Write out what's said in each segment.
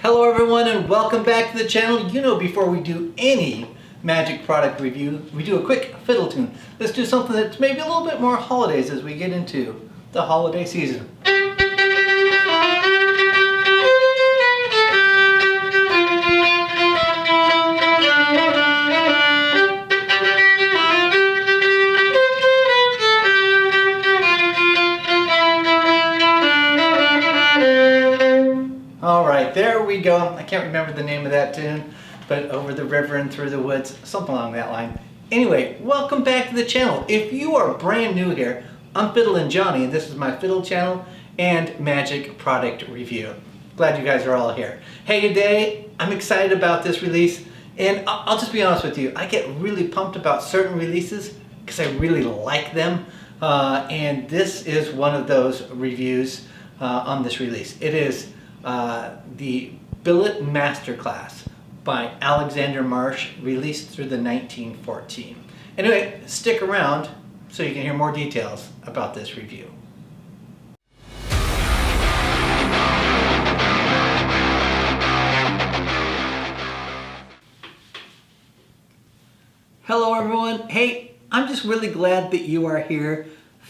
Hello everyone and welcome back to the channel. You know, before we do any magic product review, we do a quick fiddle tune. Let's do something that's maybe a little bit more holidays as we get into the holiday season. Alright, there we go. I can't remember the name of that tune, but over the river and through the woods, something along that line. Anyway, welcome back to the channel. If you are brand new here, I'm FiddlinJonny and this is my fiddle channel and magic product review. Glad you guys are all here. Hey, today I'm excited about this release, and I'll just be honest with you, I get really pumped about certain releases because I really like them, and this is one of those reviews on this release. It is the Billet Masterclass by Alexander Marsh, released through the 1914. Anyway, stick around so you can hear more details about this review. Hello everyone. Hey, I'm just really glad that you are here.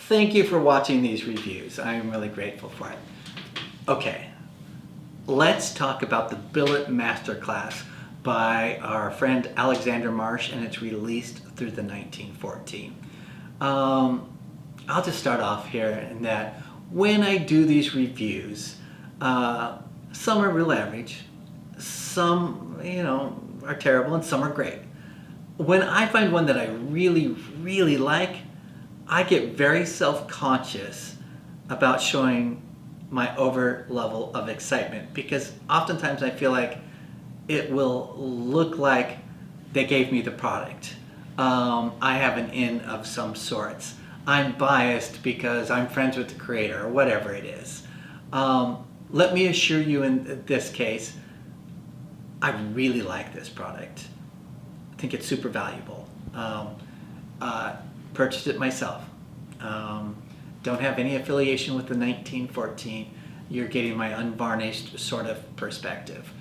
Thank you for watching these reviews. I am really grateful for it. Okay. Let's talk about the Billet Masterclass by our friend Alexander Marsh, and it's released through the 1914. I'll just start off here in that when I do these reviews, some are real average, some, are terrible, and some are great. When I find one that I really like, I get very self-conscious about showing my over level of excitement, because oftentimes I feel like it will look like they gave me the product. I have an in of some sorts. I'm biased because I'm friends with the creator or whatever it is. Let me assure you, in this case, I really like this product. I think it's super valuable. Purchased it myself. Don't have any affiliation with the 1914. You're getting my unvarnished sort of perspective.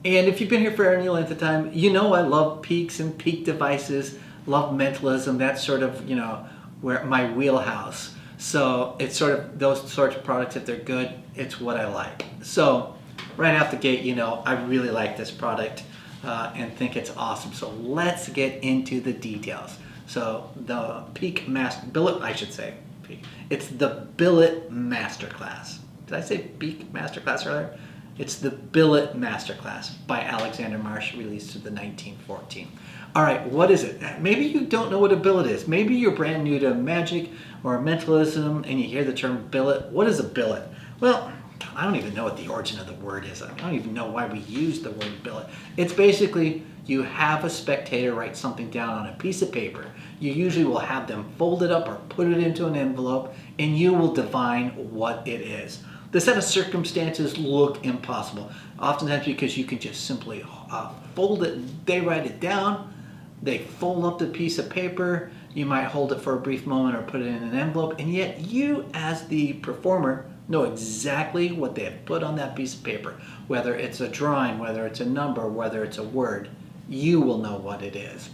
And if you've been here for any length of time, you know I love peaks and peak devices, love mentalism. That's sort of, where my wheelhouse. So it's sort of those sorts of products, if they're good, it's what I like. So right out the gate, I really like this product and think it's awesome. So let's get into the details. So the Billet, I should say. It's the Billet Masterclass. Did I say Peak Masterclass earlier? It's the Billet Masterclass by Alexander Marsh, released through the 1914. All right, what is it? Maybe you don't know what a billet is. Maybe you're brand new to magic or mentalism and you hear the term billet. What is a billet? Well, I don't even know what the origin of the word is. I don't even know why we use the word billet. It's basically you have a spectator write something down on a piece of paper. You usually will have them fold it up or put it into an envelope, and you will divine what it is. The set of circumstances look impossible, oftentimes because you can just simply fold it. They write it down, they fold up the piece of paper, you might hold it for a brief moment or put it in an envelope, and yet you, as the performer, know exactly what they have put on that piece of paper. Whether it's a drawing, whether it's a number, whether it's a word, you will know what it is.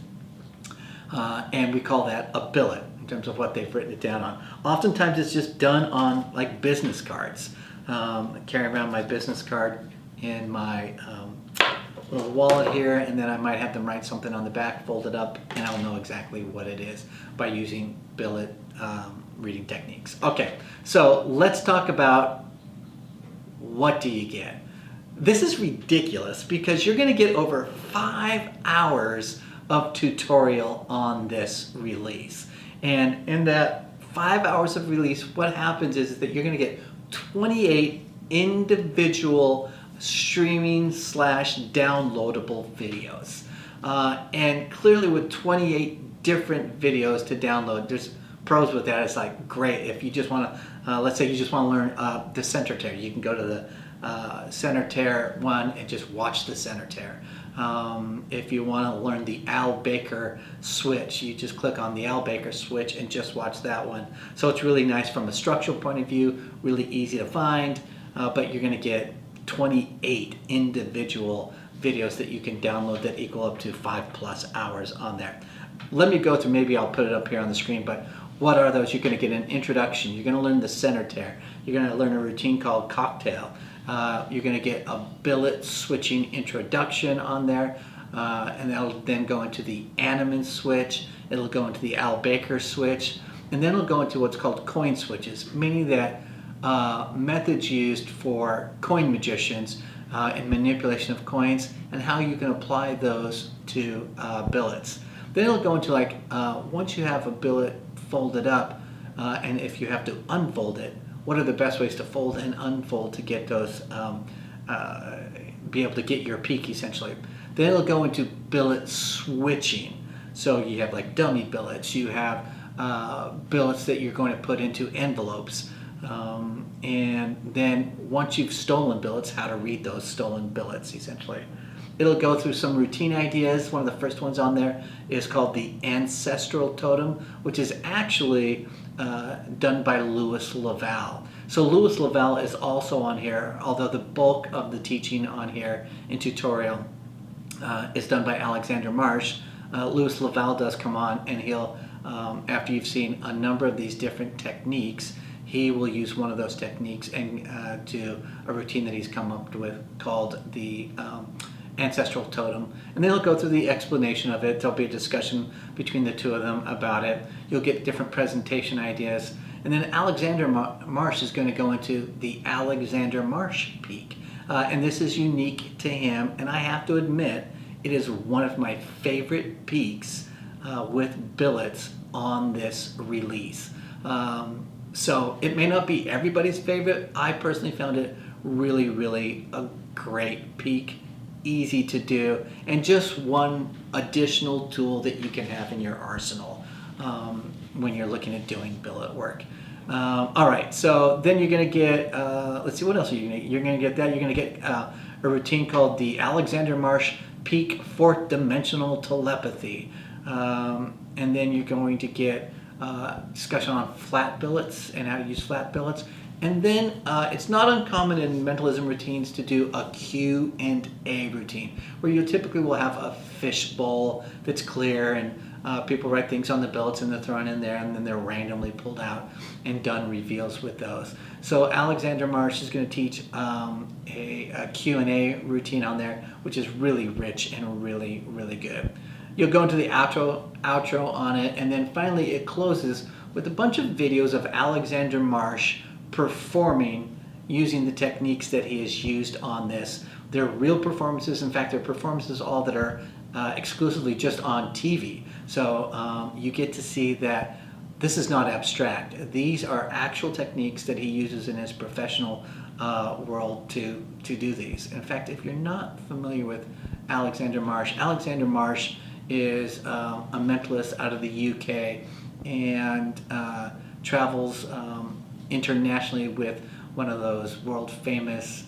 And we call that a billet in terms of what they've written it down on. Oftentimes it's just done on like business cards. I carry around my business card in my little wallet here, and then I might have them write something on the back, fold it up, and I'll know exactly what it is by using billet reading techniques. Okay, so let's talk about what do you get. This is ridiculous because you're going to get over 5 hours of tutorial on this release. And in that 5 hours of release, what happens is that you're going to get 28 individual streaming / downloadable videos. And clearly with 28 different videos to download, there's pros with that. It's like great if you just want to, let's say you just want to learn the center tear. You can go to the center tear one and just watch the center tear. If you want to learn the Al Baker switch, you just click on the Al Baker switch and just watch that one. So it's really nice from a structural point of view, really easy to find, but you're going to get 28 individual videos that you can download that equal up to 5+ hours on there. Let me go through, maybe I'll put it up here on the screen, but what are those? You're going to get an introduction, you're going to learn the center tear, you're going to learn a routine called cocktail, you're going to get a billet switching introduction on there, and that'll then go into the Animan switch, it'll go into the Al Baker switch, and then it'll go into what's called coin switches, meaning that methods used for coin magicians and manipulation of coins, and how you can apply those to billets. Then it'll go into like once you have a billet folded up, and if you have to unfold it, what are the best ways to fold and unfold to get those, be able to get your peak essentially. Then it'll go into billet switching. So you have like dummy billets, you have billets that you're going to put into envelopes. And then once you've stolen billets, how to read those stolen billets essentially. It'll go through some routine ideas. One of the first ones on there is called the ancestral totem, which is actually done by Louis Laval. So Louis Laval is also on here, although the bulk of the teaching on here in tutorial is done by Alexander Marsh. Louis Laval does come on, and he'll, after you've seen a number of these different techniques, he will use one of those techniques and do a routine that he's come up with called the ancestral totem. And then he'll go through the explanation of it. There'll be a discussion between the two of them about it. You'll get different presentation ideas. And then Alexander Marsh is going to go into the Alexander Marsh peak. And this is unique to him. And I have to admit, it is one of my favorite peaks with billets on this release. So it may not be everybody's favorite. I personally found it really, really a great peak, easy to do, and just one additional tool that you can have in your arsenal when you're looking at doing billet work. All right, so then you're going to get, let's see, what else are you going to get? You're going to get that. You're going to get a routine called the Alexander Marsh Peak Fourth Dimensional Telepathy. And then you're going to get discussion on flat billets and how to use flat billets. And then it's not uncommon in mentalism routines to do a Q&A routine, where you typically will have a fish bowl that's clear, and people write things on the billets and they're thrown in there, and then they're randomly pulled out and done reveals with those. So Alexander Marsh is going to teach a Q&A routine on there, which is really rich and really, really good. You'll go into the outro on it, and then finally it closes with a bunch of videos of Alexander Marsh performing using the techniques that he has used on this. They're real performances. In fact, they're performances all that are exclusively just on TV. So you get to see that this is not abstract. These are actual techniques that he uses in his professional world to do these. In fact, if you're not familiar with Alexander Marsh is a mentalist out of the UK and travels internationally with one of those world famous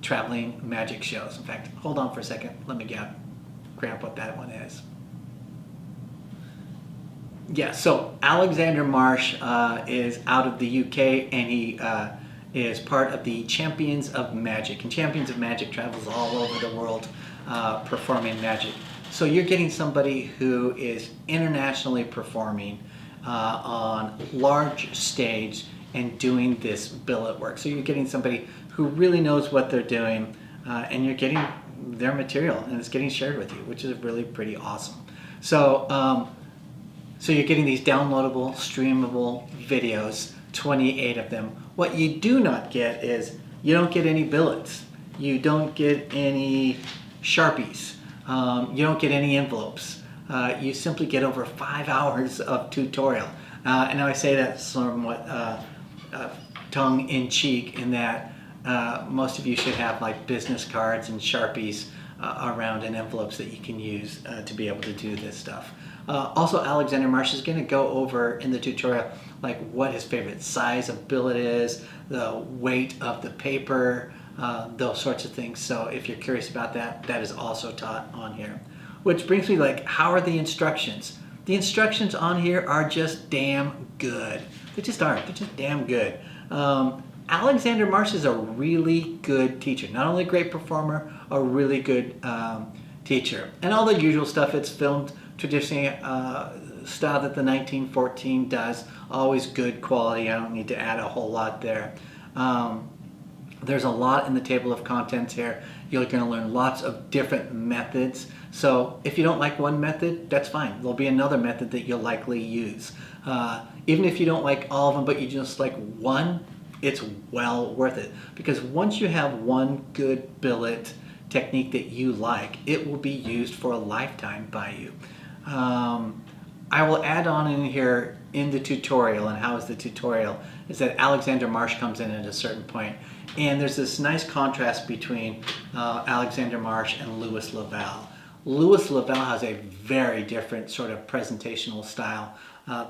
traveling magic shows. In fact, hold on for a second. Let me grab what that one is. Yeah, so Alexander Marsh is out of the UK, and he is part of the Champions of Magic. And Champions of Magic travels all over the world performing magic. So you're getting somebody who is internationally performing on large stage and doing this billet work. So you're getting somebody who really knows what they're doing, and you're getting their material, and it's getting shared with you, which is really pretty awesome. So, so you're getting these downloadable, streamable videos, 28 of them. What you do not get is, you don't get any billets. You don't get any Sharpies. You don't get any envelopes. You simply get over 5 hours of tutorial. And I say that somewhat tongue-in-cheek, in that most of you should have like business cards and Sharpies around, and envelopes that you can use to be able to do this stuff. Also, Alexander Marsh is going to go over in the tutorial like what his favorite size of billet is, the weight of the paper, those sorts of things. So if you're curious about that, that is also taught on here. Which brings me, like, how are the instructions? The instructions on here are just damn good. They just are. They're just damn good. Alexander Marsh is a really good teacher. Not only a great performer, a really good teacher. And all the usual stuff, it's filmed traditionally style that the 1914 does. Always good quality. I don't need to add a whole lot there. There's a lot in the table of contents here. You're going to learn lots of different methods. So if you don't like one method, that's fine. There'll be another method that you'll likely use. Even if you don't like all of them, but you just like one, it's well worth it. Because once you have one good billet technique that you like, it will be used for a lifetime by you. I will add on in here in the tutorial, and how is the tutorial, is that Alexander Marsh comes in at a certain point. And there's this nice contrast between Alexander Marsh and Louis Lavelle. Louis Lavelle has a very different sort of presentational style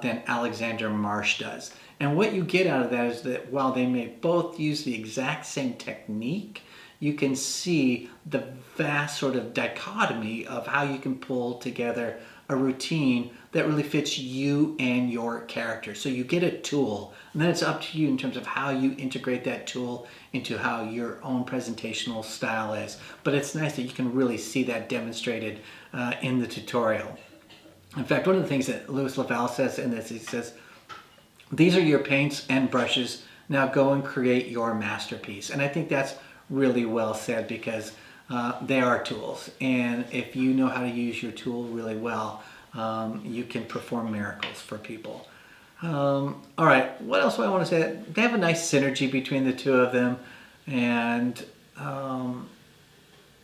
than Alexander Marsh does. And what you get out of that is that while they may both use the exact same technique, you can see the vast sort of dichotomy of how you can pull together a routine that really fits you and your character. So you get a tool, and then it's up to you in terms of how you integrate that tool into how your own presentational style is. But it's nice that you can really see that demonstrated in the tutorial. In fact, one of the things that Louis Lavelle says in this, he says, "These are your paints and brushes. Now go and create your masterpiece." And I think that's really well said, because they are tools. And if you know how to use your tool really well, you can perform miracles for people. All right, what else do I want to say? They have a nice synergy between the two of them. And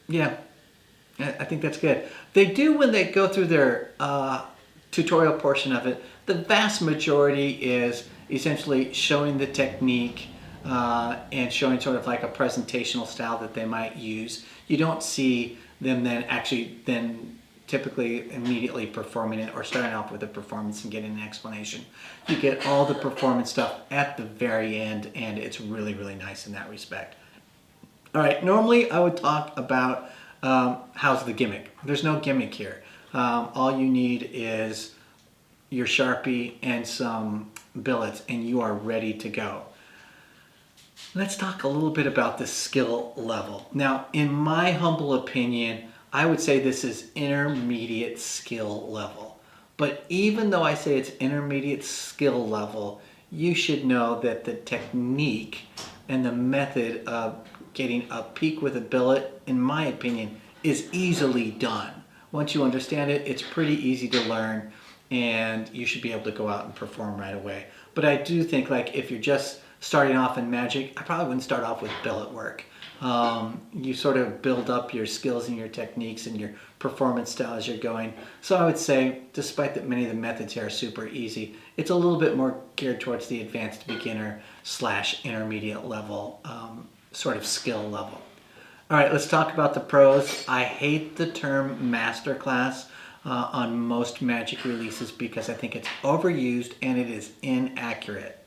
yeah, I think that's good. They do, when they go through their tutorial portion of it, the vast majority is essentially showing the technique and showing sort of like a presentational style that they might use. You don't see them then actually typically immediately performing it or starting off with a performance and getting an explanation. You get all the performance stuff at the very end, and it's really, really nice in that respect. All right, normally I would talk about how's the gimmick. There's no gimmick here. All you need is your Sharpie and some billets, and you are ready to go. Let's talk a little bit about the skill level. Now, in my humble opinion, I would say this is intermediate skill level. But even though I say it's intermediate skill level, you should know that the technique and the method of getting a peak with a billet, in my opinion, is easily done. Once you understand it, it's pretty easy to learn, and you should be able to go out and perform right away. But I do think, like, if you're just starting off in magic, I probably wouldn't start off with billet work. You sort of build up your skills and your techniques and your performance style as you're going. So I would say, despite that many of the methods here are super easy, it's a little bit more geared towards the advanced beginner / intermediate level sort of skill level. All right, let's talk about the pros. I hate the term Masterclass on most magic releases because I think it's overused and it is inaccurate.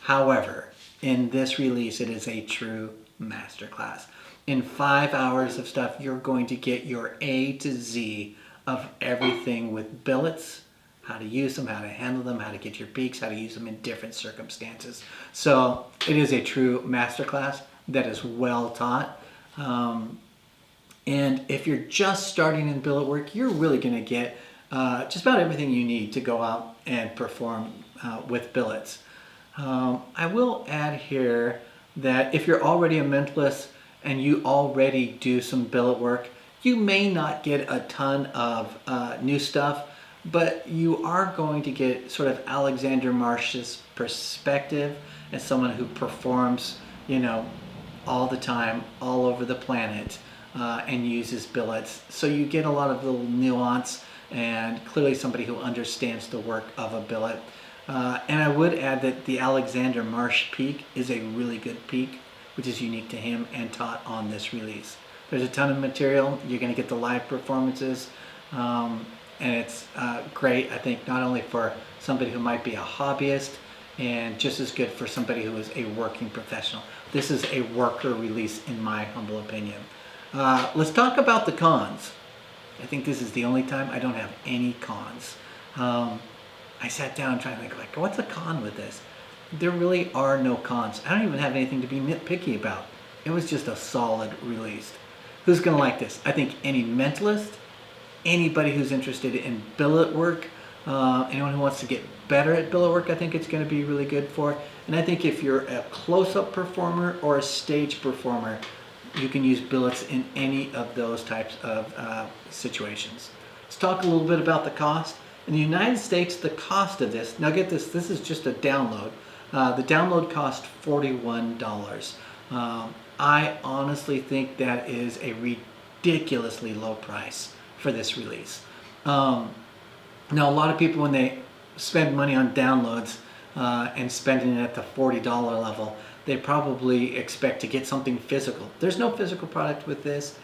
However, in this release, it is a true masterclass. In 5 hours of stuff, you're going to get your A to Z of everything with billets, how to use them, how to handle them, how to get your peaks, how to use them in different circumstances. So it is a true masterclass that is well taught. And if you're just starting in billet work, you're really going to get just about everything you need to go out and perform with billets. I will add here that if you're already a mentalist and you already do some billet work, you may not get a ton of new stuff, but you are going to get sort of Alexander Marsh's perspective as someone who performs, you know, all the time, all over the planet, and uses billets. So you get a lot of little nuance, and clearly somebody who understands the work of a billet. And I would add that the Alexander Marsh peak is a really good peak, which is unique to him and taught on this release. There's a ton of material. You're going to get the live performances, and it's great, I think, not only for somebody who might be a hobbyist, and just as good for somebody who is a working professional. This is a worker release, in my humble opinion. Let's talk about the cons. I think this is the only time I don't have any cons. I sat down trying to think, like, what's a con with this? there really are no cons. I don't even have anything to be nitpicky about. It was just a solid release. Who's gonna like this? I think any mentalist, anybody who's interested in billet work, anyone who wants to get better at billet work, I think it's going to be really good for. And I think if you're a close-up performer or a stage performer, you can use billets in any of those types of situations. Let's talk a little bit about the cost. In the United States, the cost of this, now get this is just a download. The download cost $41. I honestly think that is a ridiculously low price for this release. Now a lot of people, when they spend money on downloads and spending it at the $40 level, they probably expect to get something physical. There's no physical product with this.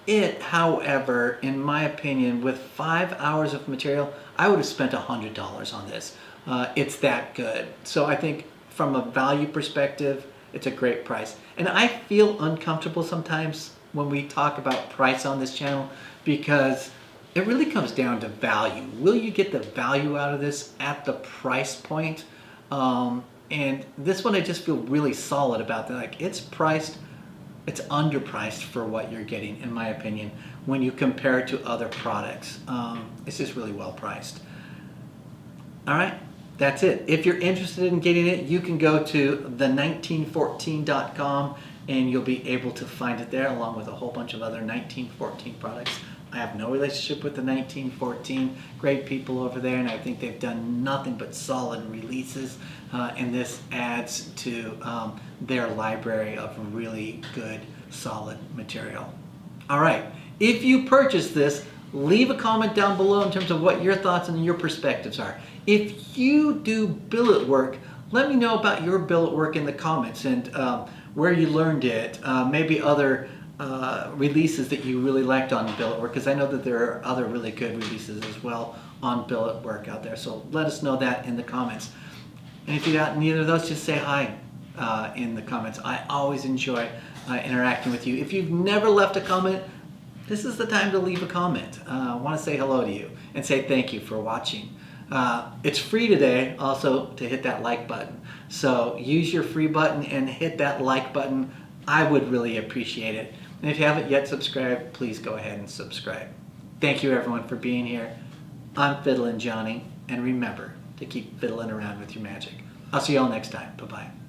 It, however, in my opinion, with 5 hours of material, I would have spent $100 on this. It's that good. So I think from a value perspective, it's a great price. And I feel uncomfortable sometimes when we talk about price on this channel, because it really comes down to value. Will you get the value out of this at the price point? And this one I just feel really solid about. That, like, it's priced, it's underpriced for what you're getting, in my opinion, when you compare it to other products. It's just really well priced. All right, that's it. If you're interested in getting it, you can go to the1914.com and you'll be able to find it there, along with a whole bunch of other 1914 products. I have no relationship with the 1914. Great people over there, and I think they've done nothing but solid releases, and this adds to their library of really good, solid material. All right, if you purchase this, leave a comment down below in terms of what your thoughts and your perspectives are. If you do billet work, let me know about your billet work in the comments, and where you learned it, maybe other releases that you really liked on billet work, because I know that there are other really good releases as well on billet work out there. So let us know that in the comments. And if you got neither of those, just say hi in the comments. I always enjoy interacting with you. If you've never left a comment, this is the time to leave a comment. I want to say hello to you and say thank you for watching. It's free today also to hit that like button. So use your free button and hit that like button. I would really appreciate it. And if you haven't yet subscribed, please go ahead and subscribe. Thank you everyone for being here. I'm FiddlinJonny, and remember to keep fiddling around with your magic. I'll see you all next time. Bye-bye.